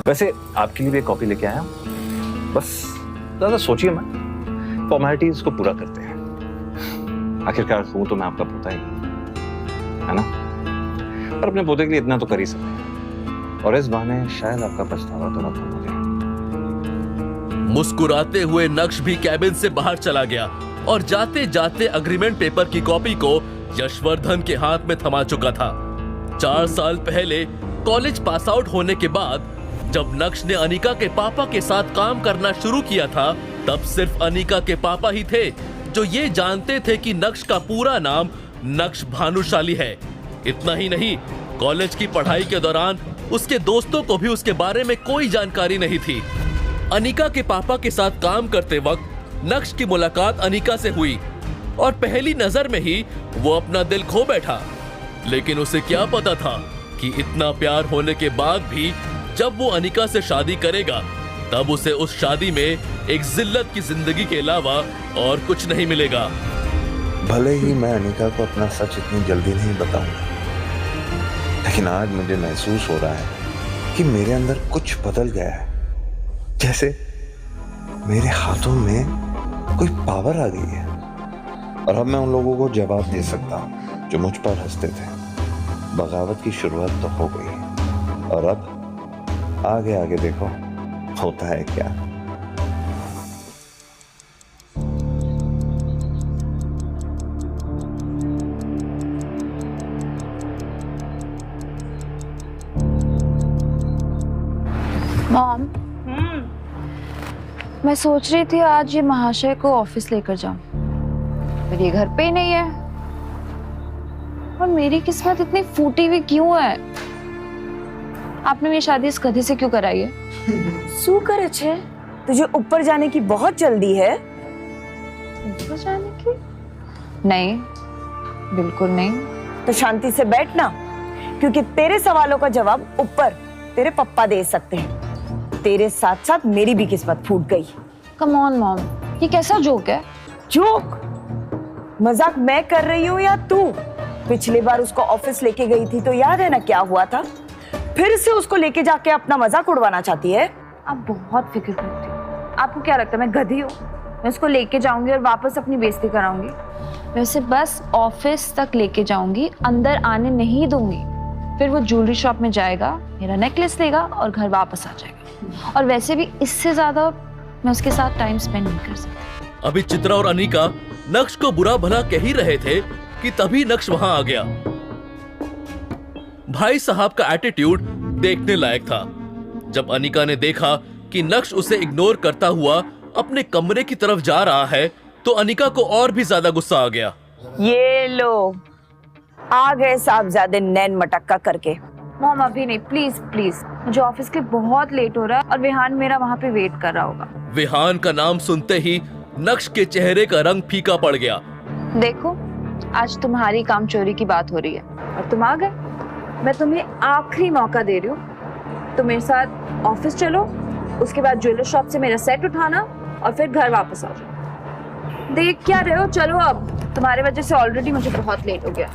वैसे आपके लिए भी एक कॉपी लेके आया हूं। बस ज्यादा सोचिए मत, फॉर्मेलिटीज को पूरा करते हैं। आखिरकार हूं तो मैं आपका पोता ही, है ना? पर अपने पोते के लिए इतना तो कर ही सकते हैं, और इस बहाने शायद आपका पछतावा तो ना हो जाए। मुस्कुराते हुए नक्श भी कैबिन से बाहर चला गया और जाते जाते अग्रीमेंट पेपर की कॉपी को यशवर्धन के हाथ में थमा चुका था। 4 साल पहले कॉलेज पास आउट होने के बाद जब नक्श ने अनिका के पापा के साथ काम करना शुरू किया था, तब सिर्फ अनिका के पापा ही थे जो ये जानते थे कि नक्श का पूरा नाम नक्श भानुशाली है। इतना ही नहीं, कॉलेज की पढ़ाई के दौरान उसके दोस्तों को भी उसके बारे में कोई जानकारी नहीं थी। अनिका के पापा के साथ काम करते वक्त नक्श की मुलाकात अनिका से हुई और पहली नजर में ही वो अपना दिल खो बैठा। लेकिन उसे क्या पता था कि इतना प्यार होने के बाद भी जब वो अनिका से शादी करेगा, तब उसे उस शादी में एक जिल्लत की जिंदगी के अलावा और कुछ नहीं मिलेगा। भले ही मैं अनिका को अपना सच इतनी जल्दी नहीं बताऊंगा, लेकिन आज मुझे महसूस हो रहा है कि मेरे अंदर कुछ बदल गया है। जैसे मेरे हाथों में कोई पावर आ गई है और अब मैं उन लोगों को जवाब दे सकता हूं जो मुझ पर हंसते थे। बगावत की शुरुआत तो हो गई है और अब आगे आगे देखो होता है क्या। मॉम, मैं सोच रही थी आज ये महाशय को ऑफिस लेकर जाऊं, पर ये घर पे ही नहीं है। और मेरी किस्मत इतनी फूटी हुई क्यों है? आपने मेरी शादी इस गधे से क्यों कराई है? શું કરે છે? तुझे ऊपर जाने की बहुत जल्दी है? ऊपर जाने की? नहीं, बिल्कुल नहीं। तो शांति से बैठना, क्योंकि तेरे सवालों का जवाब ऊपर तेरे पप्पा दे सकते हैं। तेरे साथ साथ मेरी भी किस्मत फूट गई। कम ऑन मॉम, ये कैसा जोक है? जोक? मजाक मैं कर रही हूँ या तू? पिछली बार उसको ऑफिस लेके गई थी तो याद है ना क्या हुआ था? फिर से उसको लेके जाके अपना मजाक उड़वाना चाहती है? आप बहुत फिक्र करती हो। आपको क्या लगता है मैं गधी हूँ? मैं उसको लेके जाऊंगी और वापस अपनी बेइज्जती कराऊंगी। वैसे बस ऑफिस तक लेके जाऊंगी, अंदर आने नहीं दूंगी। फिर वो ज्वेलरी शॉप में जाएगा, मेरा नेकलेस लेगा और घर वापस आ जाएगा। और वैसे भी इससे ज्यादा मैं उसके साथ टाइम स्पेंड नहीं कर सकती। अभी चित्रा और अनिका नक्श को बुरा भला कह ही रहे थे कि तभी नक्श वहां आ गया। भाई साहब का एटीट्यूड देखने लायक था। जब अनिका ने देखा कि नक्श उसे इग्नोर करता हुआ अपने कमरे की तरफ जा रहा है, तो अनिका को और भी ज्यादा गुस्सा आ गया। ये लो, आ गए साहबजादे नैन मटक्का करके। मॉम अभी नहीं, प्लीज प्लीज, मुझे ऑफिस के बहुत लेट हो रहा है और विहान मेरा वहाँ पे वेट कर रहा होगा। विहान का नाम सुनते ही नक्श के चेहरे का रंग फीका पड़ गया। देखो, आज तुम्हारी काम चोरी की बात हो रही है और तुम आ गए। मैं तुम्हें आखिरी मौका दे रही हूँ, तुम मेरे साथ ऑफिस चलो, उसके बाद ज्वेलरी शॉप से मेरा सेट उठाना और फिर घर वापस आ जाओ। देख क्या रहे हो? चलो अब, तुम्हारे वजह से ऑलरेडी मुझे बहुत लेट हो गया।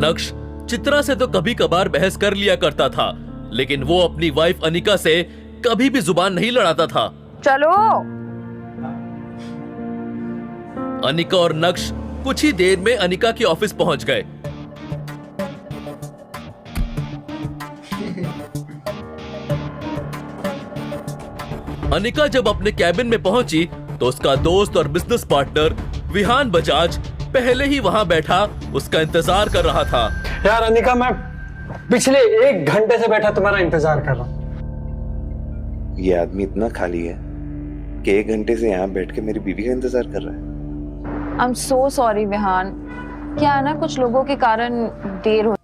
नक्श चित्रा से तो कभी कभार बहस कर लिया करता था, लेकिन वो अपनी वाइफ अनिका से कभी भी जुबान नहीं लड़ाता था। चलो। अनिका और नक्श कुछ ही देर में अनिका के ऑफिस पहुंच गए। अनिका जब अपने कैबिन में पहुंची तो उसका दोस्त और बिजनेस पार्टनर विहान बजाज पहले ही वहां बैठा उसका इंतजार कर रहा था। यार अनिका, मैं पिछले 1 घंटे से बैठा तुम्हारा इंतजार कर रहा हूँ। ये आदमी इतना खाली है कि 1 घंटे से यहाँ बैठ के मेरी बीवी का इंतजार कर रहा है। I am so sorry Vihaan, क्या है ना, कुछ लोगों के कारण देर हो